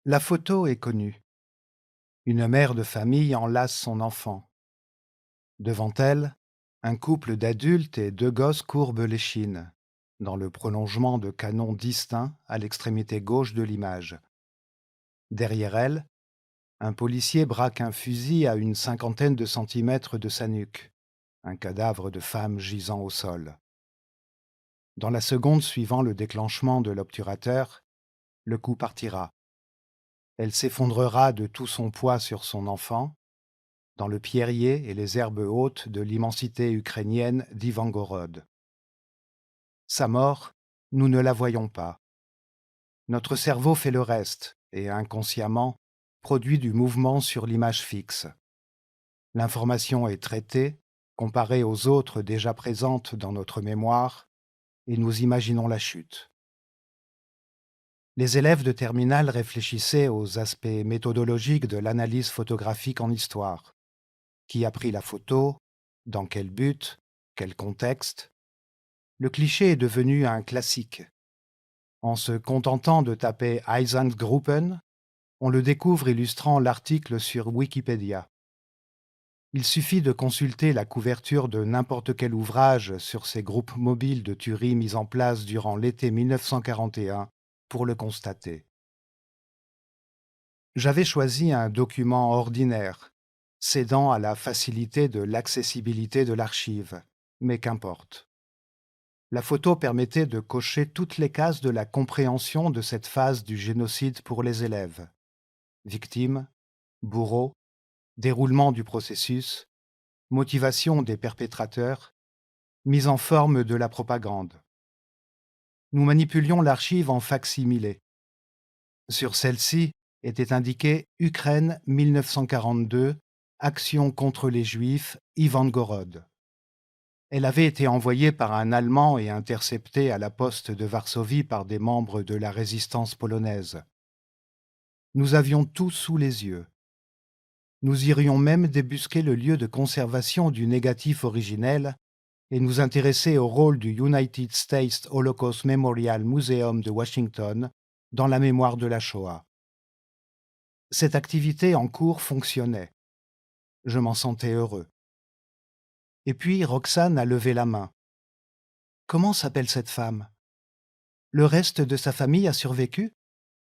La photo est connue. Une mère de famille enlace son enfant. Devant elle, un couple d'adultes et deux gosses courbent l'échine, dans le prolongement de canons distincts à l'extrémité gauche de l'image. Derrière elle, un policier braque un fusil à une cinquantaine de centimètres de sa nuque, un cadavre de femme gisant au sol. Dans la seconde suivant le déclenchement de l'obturateur, le coup partira. Elle s'effondrera de tout son poids sur son enfant, dans le pierrier et les herbes hautes de l'immensité ukrainienne d'Ivangorod. Sa mort, nous ne la voyons pas. Notre cerveau fait le reste et, inconsciemment, produit du mouvement sur l'image fixe. L'information est traitée, comparée aux autres déjà présentes dans notre mémoire, et nous imaginons la chute. Les élèves de terminale réfléchissaient aux aspects méthodologiques de l'analyse photographique en histoire. Qui a pris la photo? Dans quel but? Quel contexte? Le cliché est devenu un classique. En se contentant de taper Einsatzgruppen, on le découvre illustrant l'article sur Wikipédia. Il suffit de consulter la couverture de n'importe quel ouvrage sur ces groupes mobiles de tuerie mis en place durant l'été 1941 pour le constater. J'avais choisi un document ordinaire, cédant à la facilité de l'accessibilité de l'archive, mais qu'importe. La photo permettait de cocher toutes les cases de la compréhension de cette phase du génocide pour les élèves. Victimes, bourreaux, déroulement du processus, motivation des perpétrateurs, mise en forme de la propagande. Nous manipulions l'archive en fac-similé. Sur celle-ci était indiqué Ukraine 1942, action contre les Juifs, Ivangorod. Elle avait été envoyée par un Allemand et interceptée à la poste de Varsovie par des membres de la résistance polonaise. Nous avions tout sous les yeux. Nous irions même débusquer le lieu de conservation du négatif originel et nous intéresser au rôle du United States Holocaust Memorial Museum de Washington dans la mémoire de la Shoah. Cette activité en cours fonctionnait. Je m'en sentais heureux. Et puis Roxane a levé la main. Comment s'appelle cette femme? Le reste de sa famille a survécu?